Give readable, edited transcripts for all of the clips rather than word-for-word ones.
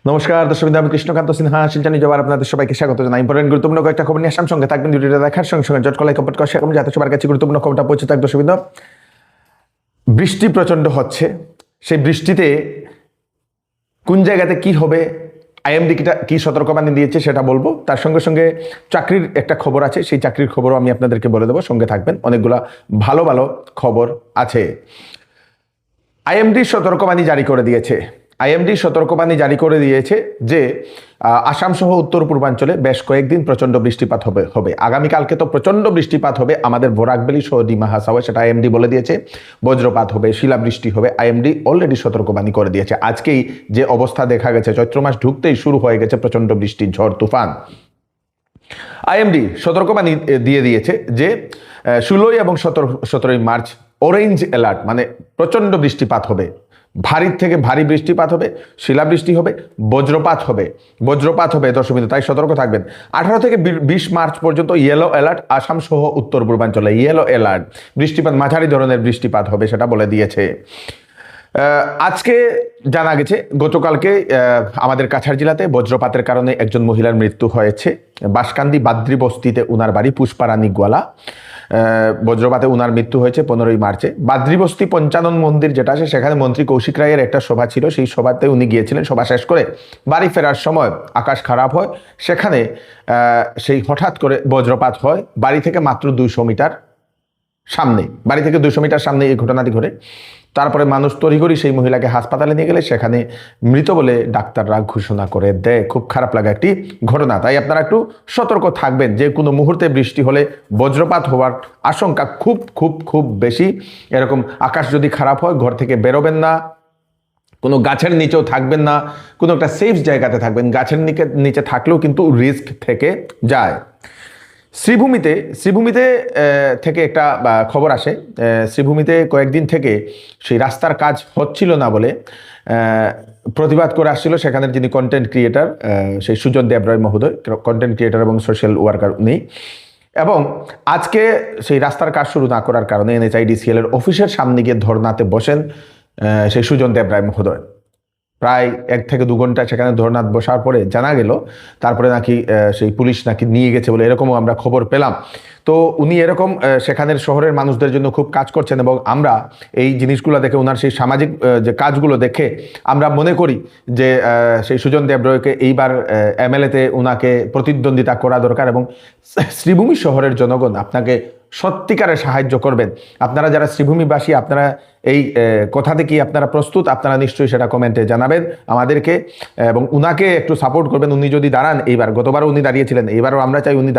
নমস্কার দর্শক, আমি কৃষ্ণকান্ত সিনহা শিলচর জবার আপনাদের সবাইকে স্বাগত জানাই। ইম্পর্টেন্ট গুরুত্বপূর্ণ কয়েকটা খবর নিয়ে আসাম, সঙ্গে থাকবেন ভিডিওটা দেখার সঙ্গে সঙ্গে জট কলাই কমেন্ট করা শেয়ার করুন যাতে সবার কাছে গুরুত্বপূর্ণ খবরটা পৌঁছে থাক। দর্শক, বৃষ্টি প্রচন্ড হচ্ছে। সেই বৃষ্টিতে কোন জায়গাতে কি হবে, আইএমডি কি সতর্কবাণী দিয়েছে সেটা বলবো। তার সঙ্গে সঙ্গে চাকরির একটা খবর আছে, সেই চাকরির খবরও আমি আপনাদেরকে বলে দেবো। সঙ্গে থাকবেন, অনেকগুলা ভালো ভালো খবর আছে। আইএমডি সতর্কবাণী জারি করে দিয়েছে। আইএমডি সতর্কবাণী জারি করে দিয়েছে যে আসাম সহ উত্তর পূর্বাঞ্চলে বেশ কয়েকদিন প্রচন্ড বৃষ্টিপাত হবে। আগামীকালকে তো প্রচন্ড বৃষ্টিপাত হবে আমাদের বরাকবেলি সহ ডিমা হাসাওয়ে, সেটা আইএমডি বলে দিয়েছে। বজ্রপাত হবে, শিলাবৃষ্টি হবে, আইএমডি অলরেডি সতর্কবাণী করে দিয়েছে। আজকেই যে অবস্থা দেখা গেছে, চৈত্র মাস ঢুকতেই শুরু হয়ে গেছে প্রচন্ড বৃষ্টি, ঝড় তুফান। আইএমডি সতর্কবাণী দিয়ে দিয়েছে যে 16 এবং 17 মার্চ অরেঞ্জ অ্যালার্ট, মানে প্রচন্ড বৃষ্টিপাত হবে, ভারীর থেকে ভারী বৃষ্টিপাত হবে, শিলাবৃষ্টি হবে, বজ্রপাত হবে দর্শক বিন্দু, তাই সতর্ক থাকবেন। 18 থেকে 20 মার্চ পর্যন্ত ইয়েলো অ্যালার্ট আসাম সহ উত্তর পূর্বাঞ্চলে, ইয়েলো অ্যালার্ট, বৃষ্টিপাত মাঝারি ধরনের বৃষ্টিপাত হবে সেটা বলে দিয়েছে। আজকে জানা গেছে গতকালকে আমাদের কাছাড় জেলাতে বজ্রপাতের কারণে একজন মহিলার মৃত্যু হয়েছে। বাঁশকান্দি বাদ্রি বস্তিতে উনার বাড়ি, পুষ্পারানী গোয়ালা। বজ্রপাতে উনার মৃত্যু হয়েছে 15 মার্চে। বাদ্রি বস্তি পঞ্চানন মন্দির যেটা আছে, সেখানে মন্ত্রী কৌশিক রায়ের একটা সভা ছিল, সেই সভাতে উনি গিয়েছিলেন। সভা শেষ করে বাড়ি ফেরার সময় আকাশ খারাপ হয়, সেখানে সেই হঠাৎ করে বজ্রপাত হয়। বাড়ি থেকে মাত্র 200 মিটার সামনে এই ঘটনাটি ঘটে। তারপরে মানুষ তড়িঘড়ি সেই মহিলাকে হাসপাতালে নিয়ে গেলে সেখানে মৃত বলে ডাক্তাররা ঘোষণা করে দেয়। খুব খারাপ লাগা একটি ঘটনা। তাই আপনারা একটু সতর্ক থাকবেন, যে কোনো মুহূর্তে বৃষ্টি হলে বজ্রপাত হওয়ার আশঙ্কা খুব খুব খুব বেশি। এরকম আকাশ যদি খারাপ হয়, ঘর থেকে বেরোবেন না, কোনো গাছের নিচেও থাকবেন না, কোনো একটা সেফ জায়গাতে থাকবেন। গাছের নিচে থাকলেও কিন্তু রিস্ক থেকে যায়। শ্রীভূমিতে থেকে একটা খবর আসে। শ্রীভূমিতে কয়েকদিন থেকে সেই রাস্তার কাজ হচ্ছিল না বলে প্রতিবাদ করে আসছিল সেখানের যিনি কন্টেন্ট ক্রিয়েটার, সেই সুজন দেবরায় মহোদয়, কন্টেন্ট ক্রিয়েটার এবং সোশ্যাল ওয়ার্কার উনি। এবং আজকে সেই রাস্তার কাজ শুরু না করার কারণে NHIDCL এর অফিসের সামনে গিয়ে ধর্নাতে বসেন সেই সুজন দেবরায় মহোদয়। প্রায় 1 থেকে 2 ঘন্টা সেখানে ধর্নাত বসার পরে জানা গেল তারপরে নাকি সেই পুলিশ নাকি নিয়ে গেছে বলে এরকমও আমরা খবর পেলাম। তো উনি এরকম সেখানের শহরের মানুষদের জন্য খুব কাজ করছেন, এবং আমরা এই জিনিসগুলো দেখে, ওনার সেই সামাজিক যে কাজগুলো দেখে আমরা মনে করি যে সেই সুজন দেবরায়কে এইবার MLA-তে ওনাকে প্রতিদ্বন্দ্বিতা করা দরকার। এবং শ্রীভূমি শহরের জনগণ আপনাকে সত্যিকারে সাহায্য করবেন। আপনারা যারা শ্রীভূমিবাসী, আপনারা এই কথাতে কি আপনারা প্রস্তুত, আপনারা নিশ্চয়ই সেটা কমেন্টে জানাবেন আমাদেরকে, এবং উনাকে একটু সাপোর্ট করবেন। উনি যদি দাঁড়ান, এইবার গতবারও উনি দাঁড়িয়েছিলেন, এইবারও আমরা চাই উনি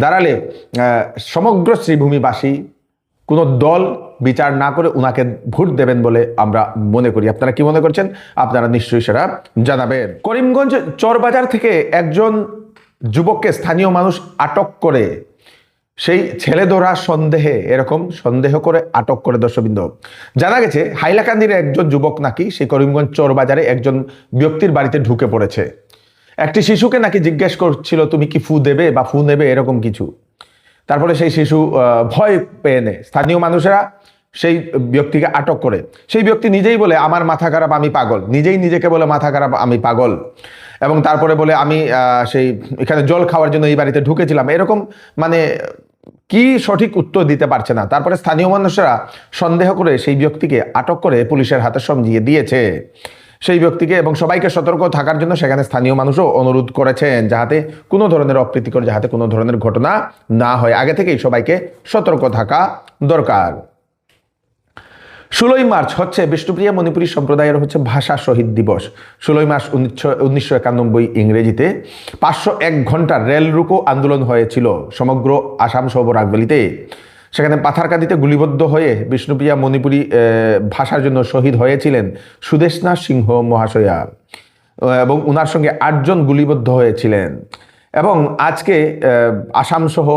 দাঁড়ালে সমগ্র শ্রীভূমিবাসী কোনো দল বিচার না করে উনাকে ভোট দেবেন বলে আমরা মনে করি। আপনারা কি মনে করছেন, আপনারা নিশ্চয়ই সেটা জানাবেন। করিমগঞ্জ চরবাজার থেকে একজন যুবককে স্থানীয় মানুষ আটক করে, সেই ছেলে ধরা সন্দেহে, এরকম সন্দেহ করে আটক করে দর্শকবৃন্দ। জানা গেছে হাইলাকান্দির একজন যুবক নাকি সেই করিমগঞ্জ চরবাজারে একজন ব্যক্তির বাড়িতে ঢুকে পড়েছে। একটি শিশুকে নাকি জিজ্ঞেস করছিল, তুমি কি ফু দেবে বা ফু নেবে, এরকম কিছু। তারপরে সেই শিশু ভয় পেয়ে নেয়। স্থানীয় মানুষেরা সেই ব্যক্তিকে আটক করে। সেই ব্যক্তি নিজেই বলে, আমার মাথা খারাপ, আমি পাগল। নিজেকে বলে মাথা খারাপ, আমি পাগল। এবং তারপরে বলে, আমি সেই এখানে জল খাওয়ার জন্য এই বাড়িতে ঢুকেছিলাম। এরকম মানে কি সঠিক উত্তর দিতে পারছে না। তারপরে স্থানীয় মানুষরা সন্দেহ করে সেই ব্যক্তিকে আটক করে পুলিশের হাতে সমঝিয়ে দিয়েছে সেই ব্যক্তিকে। এবং সবাইকে সতর্ক থাকার জন্য সেখানে স্থানীয় মানুষও অনুরোধ করেছেন, যাতে কোনো ধরনের অপ্রীতিকর, যাতে কোনো ধরনের ঘটনা না হয়। আগে থেকেই সবাইকে সতর্ক থাকা দরকার। 16 মার্চ হচ্ছে বিষ্ণুপ্রিয়া মণিপুরী সম্প্রদায়ের ভাষা শহীদ দিবস। 16 মার্চ 1991 ইংরেজিতে 501 ঘন্টার রেল রুকো আন্দোলন হয়েছিল সমগ্র আসাম সহ বরাকবেলিতে। সেখানে পাথারকান্দিতে গুলিবদ্ধ হয়ে বিষ্ণুপ্রিয়া মণিপুরী ভাষার জন্য শহীদ হয়েছিলেন সুদেশনা সিংহ মহাশয়া, এবং উনার সঙ্গে 8 জন গুলিবদ্ধ হয়েছিলেন। এবং আজকে আসাম সহ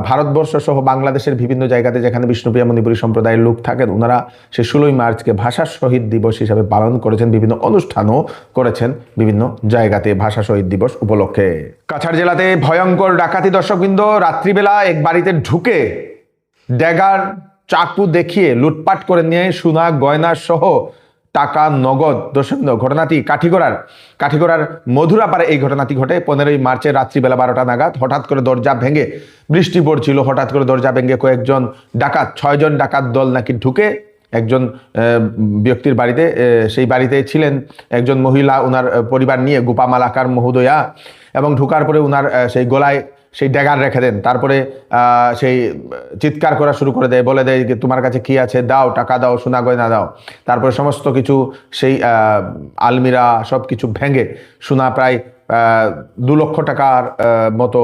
ভারতবর্ষ সহ বাংলাদেশের বিভিন্ন জায়গাতে যেখানে বিষ্ণুপ্রিয়া মণিপুরী সম্প্রদায়ের লোক থাকেন, ওনারা সেই 16 মার্চকে ভাষা শহীদ দিবস হিসাবে পালন করেছেন, বিভিন্ন অনুষ্ঠানও করেছেন বিভিন্ন জায়গাতে ভাষা শহীদ দিবস উপলক্ষে। কাছাড় জেলাতে ভয়ঙ্কর ডাকাতি দর্শকবৃন্দ। রাত্রিবেলা এক বাড়িতে ঢুকে ড্যাগার চাকু দেখিয়ে লুটপাট করে নিয়ে সোনা গয়না সহ টাকা নগদ। দর্শক ঘটনাটি কাঠিগড়ার মধুরাপাড়ে এই ঘটনাটি ঘটে 15ই মার্চের রাত্রিবেলা 12টা নাগাদ। হঠাৎ করে দরজা ভেঙে, বৃষ্টি পড়ছিল, হঠাৎ করে দরজা ভেঙে কয়েকজন ডাকাত, 6 জন ডাকাত দল নাকি ঢুকে একজন ব্যক্তির বাড়িতে, সেই বাড়িতে ছিলেন একজন মহিলা, ওনার পরিবার নিয়ে, গোপা মালাকার মহোদয়া, এবং ঢুকার পরে ওনার সেই গলায় সেই ড্যাগার রেখে দেন। তারপরে সেই চিৎকার করা শুরু করে দেয়, বলে দেয় তোমার কাছে কি আছে দাও, টাকা দাও, সোনা গয়না দাও। তারপরে সমস্ত কিছু সেই আলমিরা সব কিছু ভেঙে সোনা প্রায় 2 লক্ষ টাকার মতো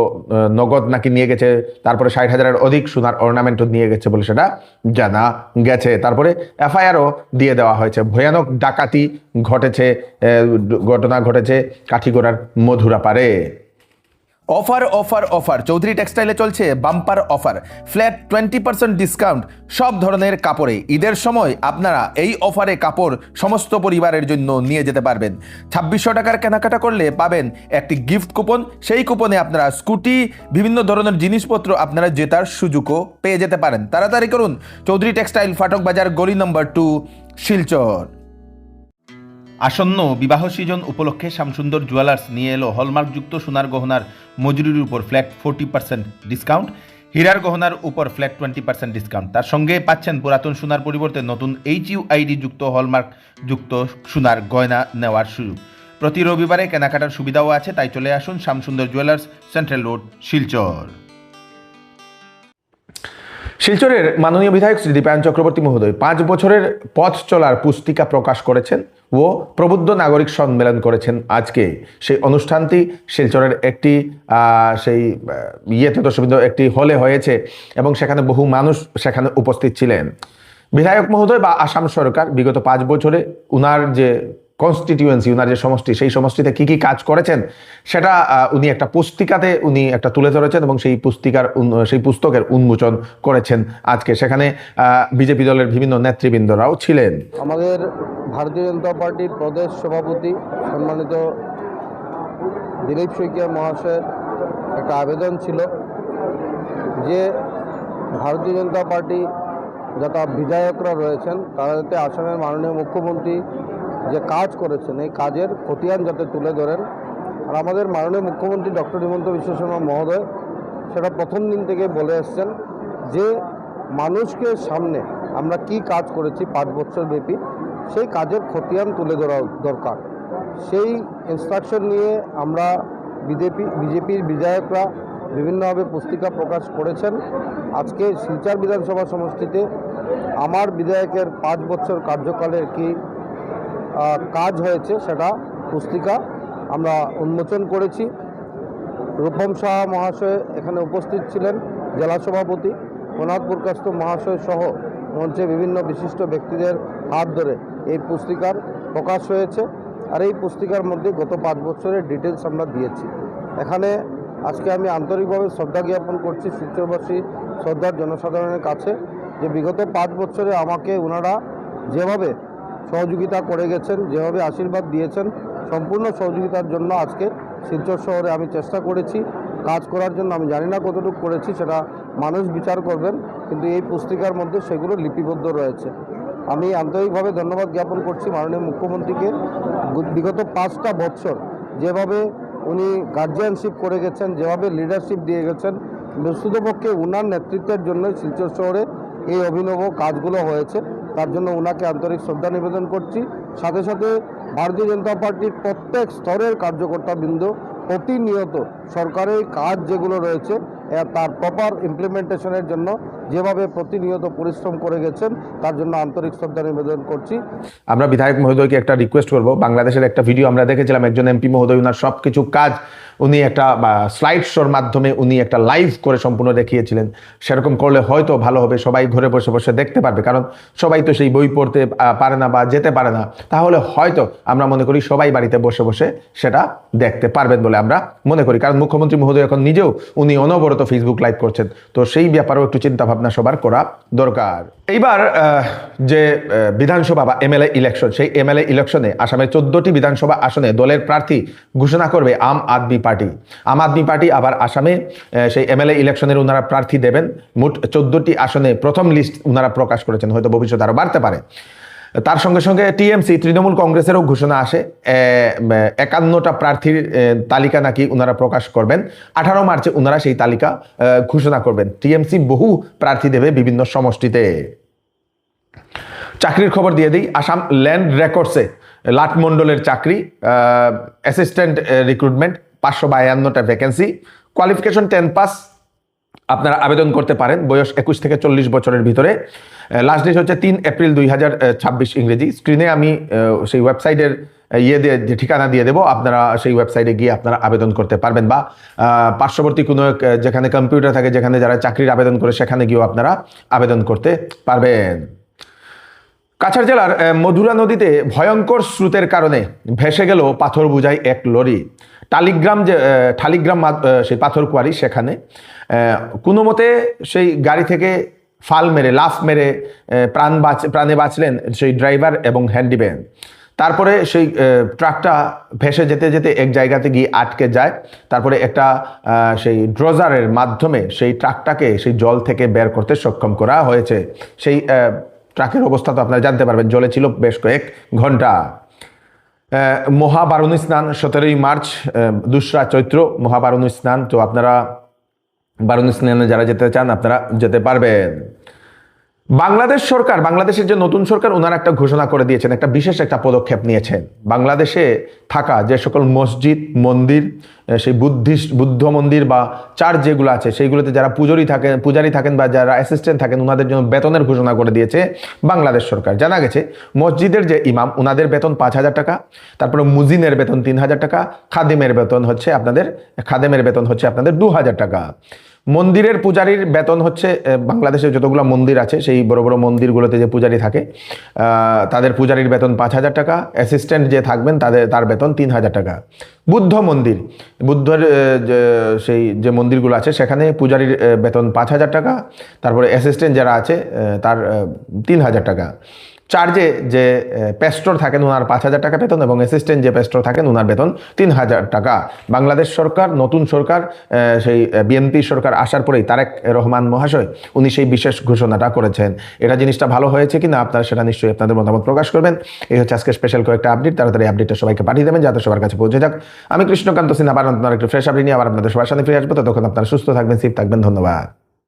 নগদ নাকি নিয়ে গেছে। তারপরে 60,000-এর অধিক সোনার অর্নামেন্টও নিয়ে গেছে বলে সেটা জানা গেছে। তারপরে এফআইআরও দিয়ে দেওয়া হয়েছে। ভয়ানক ডাকাতি ঘটনা ঘটেছে কাঠিগড়ার মধুরাপাড়ে। অফার অফার অফার চৌধুরী টেক্সটাইলে চলছে বাম্পার অফার, ফ্ল্যাট 20% ডিসকাউন্ট সব ধরনের কাপড়ে। ঈদের সময় আপনারা এই অফারে কাপড় সমস্ত পরিবারের জন্য নিয়ে যেতে পারবেন। 2600 টাকার কেনাকাটা করলে পাবেন একটি গিফট কুপন। সেই কুপনে আপনারা স্কুটি, বিভিন্ন ধরনের জিনিসপত্র আপনারা জেতার সুযোগও পেয়ে যেতে পারেন। তাড়াতাড়ি করুন, চৌধুরী টেক্সটাইল, ফাটক বাজার, গলি নম্বর 2, শিলচর। আসন্ন বিবাহ সিজন উপলক্ষে শ্যামসুন্দর জুয়েলার্স নিয়ে এলো হলমার্কযুক্ত সোনার গহনার মজুরির উপর ফ্ল্যাট 40% ডিসকাউন্ট, হীরার গহনার উপর ফ্ল্যাট 20% ডিসকাউন্ট। তার সঙ্গে পাচ্ছেন পুরাতন সোনার পরিবর্তে নতুন HUID যুক্ত হলমার্কযুক্ত সোনার গয়না নেওয়ার সুযোগ। প্রতি রবিবারে কেনাকাটার সুবিধাও আছে, তাই চলে আসুন Shyamsundar jewellers, central road, Silchar. শিলচরের মাননীয় বিধায়ক শ্রী দীপায়ন চক্রবর্তী মহোদয় 5 বছরের পথ চলার পুস্তিকা প্রকাশ করেছেন ও প্রবুদ্ধ নাগরিক সম্মেলন করেছেন আজকে। সেই অনুষ্ঠানটি শিলচরের একটি সেই দর্শকবৃন্দ একটি হলে হয়েছে এবং সেখানে বহু মানুষ সেখানে উপস্থিত ছিলেন। বিধায়ক মহোদয় বা আসাম সরকার বিগত 5 বছরে উনার যে কনস্টিটিউয়েন্সি, উনার যে সমষ্টি, সেই সমষ্টিতে কি কি কাজ করেছেন সেটা উনি একটা পুস্তিকাতে উনি একটা তুলে ধরেছেন এবং সেই পুস্তকের উন্মোচন করেছেন আজকে। সেখানে বিজেপি দলের বিভিন্ন নেতৃবৃন্দরাও ছিলেন। আমাদের ভারতীয় জনতা পার্টির প্রদেশ সভাপতি সম্মানিত দিলীপ শইকিয়া মহাশয়ের একটা আবেদন ছিল যে ভারতীয় জনতা পার্টি যত বিধায়করা রয়েছেন তারা যাতে আসামের মাননীয় মুখ্যমন্ত্রী যে কাজ করেছেন এই কাজের খতিয়ান যাতে তুলে ধরেন। আর আমাদের মাননীয় মুখ্যমন্ত্রী ডক্টর হিমন্ত বিশ্ব শর্মা মহোদয় সেটা প্রথম দিন থেকে বলে এসছেন যে মানুষকে সামনে আমরা কি কাজ করেছি 5 বছর ব্যাপী, সেই কাজের খতিয়ান তুলে ধরা দরকার। সেই ইনস্ট্রাকশন নিয়ে আমরা বিজেপির বিধায়করা বিভিন্নভাবে পুস্তিকা প্রকাশ করেছেন। আজকে শিলচর বিধানসভা সমষ্টিতে আমার বিধায়কের 5 বছর কার্যকালের কি কাজ হয়েছে সেটা পুস্তিকা আমরা উন্মোচন করেছি। রূপম সাহা মহাশয় এখানে উপস্থিত ছিলেন, জেলা সভাপতি প্রণাদ পুরকাস্ত মহাশয় সহ মঞ্চে বিভিন্ন বিশিষ্ট ব্যক্তিদের হাত ধরে এই পুস্তিকার প্রকাশ হয়েছে। আর এই পুস্তিকার মধ্যে গত 5 বছরের ডিটেলস আমরা দিয়েছি। এখানে আজকে আমি আন্তরিকভাবে শ্রদ্ধা জ্ঞাপন করছি শিলচরবাসী শ্রদ্ধার জনসাধারণের কাছে যে বিগত 5 বছরে আমাকে ওনারা যেভাবে সহযোগিতা করে গেছেন, যেভাবে আশীর্বাদ দিয়েছেন, সম্পূর্ণ সহযোগিতার জন্য আজকে শিলচর শহরে আমি চেষ্টা করেছি কাজ করার জন্য। আমি জানি না কতটুকু করেছি, সেটা মানুষ বিচার করবেন, কিন্তু এই পুস্তিকার মধ্যে সেগুলো লিপিবদ্ধ রয়েছে। আমি আন্তরিকভাবে ধন্যবাদ জ্ঞাপন করছি মাননীয় মুখ্যমন্ত্রীকে। বিগত 5টা বছর যেভাবে উনি গার্জিয়ানশিপ করে গেছেন, যেভাবে লিডারশিপ দিয়ে গেছেন, বস্তুতপক্ষে ওনার নেতৃত্বের জন্য শিলচর শহরে এই অভিনব কাজগুলো হয়েছে। তার জন্য ওনাকে আন্তরিক শ্রদ্ধা নিবেদন করছি। সাথে সাথে ভারতীয় জনতা পার্টির প্রত্যেক স্তরের কার্যকর্তাবৃন্দ প্রতিনিয়ত সরকারের কাজ যেগুলো রয়েছে তার প্রপার ইমপ্লিমেন্টেশনের জন্য যেভাবে প্রতিনিয়ত পরিশ্রম করে গেছেন তার জন্য আন্তরিক শ্রদ্ধা নিবেদন করছি। আমরা বিধায়ক মহোদয়কে একটা রিকোয়েস্ট করব, বাংলাদেশের একটা ভিডিও আমরা দেখেছিলাম, একজন এমপি মহোদয় ওনার সব কিছু কাজ উনি একটা স্লাইড শোর মাধ্যমে উনি একটা লাইভ করে সম্পূর্ণ দেখিয়েছিলেন। সেরকম করলে হয়তো ভালো হবে, সবাই ঘরে বসে বসে দেখতে পারবে, কারণ সবাই তো সেই বই পড়তে পারে না বা যেতে পারে না। তাহলে হয়তো আমরা মনে করি সবাই বাড়িতে বসে বসে সেটা দেখতে পারবেন বলে আমরা মনে করি, কারণ মুখ্যমন্ত্রী মহোদয় এখন নিজেও উনি অনবরত ফেসবুক লাইভ করছেন, তো সেই ব্যাপারেও একটু চিন্তা ভাবনা সবার করা দরকার। এইবার যে বিধানসভা বা এমএলএ ইলেকশন, সেই এমএলএ ইলেকশনে আসামের 14টি বিধানসভা আসনে দলের প্রার্থী ঘোষণা করবে আম আদমি পার্টি। আম আদমি পার্টি আবার আসামে সেই এমএলএ ইলেকশনের ওনারা প্রার্থী দেবেন। মোট 14টি আসনে প্রথম লিস্ট ওনারা প্রকাশ করেছেন, হয়তো ভবিষ্যতে আরও বাড়তে পারে। তার সঙ্গে সঙ্গে টিএমসি তৃণমূল কংগ্রেসেরও ঘোষণা আসে 51টা প্রার্থীর তালিকা নাকি ওনারা প্রকাশ করবেন। 18 মার্চে ওনারা সেই তালিকা ঘোষণা করবেন। টিএমসি বহু প্রার্থী দেবে বিভিন্ন সমষ্টিতে। চাকরির খবর দিয়ে দিই। আসাম ল্যান্ড রেকর্ডসে লাট মণ্ডলের চাকরি, অ্যাসিস্ট্যান্ট রিক্রুটমেন্ট, 552টা ভ্যাকেন্সি, কোয়ালিফিকেশন 10 পাস। আপনারা আবেদন করতে পারেন বয়স 21 থেকে 40 বছরের ভিতরে। লাস্ট ডেট হচ্ছে 3 এপ্রিল 2026 ইংরেজি। স্ক্রিনে আমি সেই ওয়েবসাইটের যে ঠিকানা দিয়ে দেবো, আপনারা সেই ওয়েবসাইটে গিয়ে আপনারা আবেদন করতে পারবেন, বা পার্শ্ববর্তী কোনো যেখানে কম্পিউটার থাকে, যেখানে যারা চাকরির আবেদন করে সেখানে গিয়েও আপনারা আবেদন করতে পারবেন। কাছাড় জেলার মধুরা নদীতে ভয়ঙ্কর স্রোতের কারণে ভেসে গেল পাথর বোঝাই এক লরি। ঠালিগ্রাম সেই পাথর কোয়ারি, সেখানে কোনো মতে সেই গাড়ি থেকে লাফ মেরে প্রাণে বাঁচলেন সেই ড্রাইভার এবং হ্যান্ডিম্যান। তারপরে সেই ট্রাকটা ভেসে যেতে যেতে এক জায়গাতে গিয়ে আটকে যায়। তারপরে একটা সেই ড্রোজারের মাধ্যমে সেই ট্রাকটাকে সেই জল থেকে বের করতে সক্ষম করা হয়েছে। সেই ট্রাকের অবস্থা তো আপনারা জানতে পারবেন, জলে ছিল বেশ কয়েক ঘন্টা। মহাবারুণী স্নান 17ই মার্চ, 2রা চৈত্র মহাবারুণী স্নান। তো আপনারা বারুণী স্নানে যারা যেতে চান আপনারা যেতে পারবেন। বাংলাদেশের যে নতুন সরকার, ওনারা একটা ঘোষণা করে দিয়েছেন, একটা বিশেষ একটা পদক্ষেপ নিয়েছেন। বাংলাদেশে থাকা যে সকল মসজিদ, মন্দির, সেই বুদ্ধ মন্দির বা চার্চ যেগুলো আছে, সেইগুলোতে যারা পূজারী থাকেন বা যারা অ্যাসিস্ট্যান্ট থাকেন, ওনাদের জন্য বেতনের ঘোষণা করে দিয়েছে বাংলাদেশ সরকার। জানা গেছে মসজিদের যে ইমাম, ওনাদের বেতন 5,000 টাকা, তারপরে মুজিনের বেতন 3,000 টাকা, খাদেমের বেতন হচ্ছে আপনাদের 2,000 টাকা। মন্দিরের পূজারীর বেতন হচ্ছে, বাংলাদেশে যতগুলো মন্দির আছে সেই বড় বড় মন্দিরগুলোতে যে পূজারী থাকে তাদের পূজারীর বেতন 5,000 টাকা, অ্যাসিস্ট্যান্ট যে থাকবেন তার বেতন 3,000 টাকা। বুদ্ধের সেই যে মন্দিরগুলো আছে সেখানে পূজারীর বেতন 5,000 টাকা, তারপরে অ্যাসিস্ট্যান্ট যারা আছে তার 3,000 টাকা। চার্জে যে পেস্টর থাকেন ওনার 5,000 টাকা বেতন, এবং অ্যাসিস্ট্যান্ট যে পেস্টর থাকেন ওনার বেতন 3,000 টাকা। বাংলাদেশ সরকার, নতুন সরকার, সেই বিএনপি সরকার আসার পরেই তারেক রহমান মহাশয় উনি সেই বিশেষ ঘোষণাটা করেছেন। এটা জিনিসটা ভালো হয়েছে কিনা আপনারা সেটা নিশ্চয়ই আপনাদের মতামত প্রকাশ করবেন। এই হচ্ছে আজকে স্পেশাল কয়েকটা আপডেট। তাড়াতাড়ি আপডেটটা সবাইকে পাঠিয়ে দেবেন যাতে সবার কাছে পৌঁছে যাক। আমি কৃষ্ণকান্ত সিনহা আবার আপনার একটু ফ্রেশ আপডেট নিয়ে আবার আপনাদের সবার সাথে ফিরে আসবো। ততক্ষণ আপনারা সুস্থ থাকবেন, সেফ থাকবেন। ধন্যবাদ।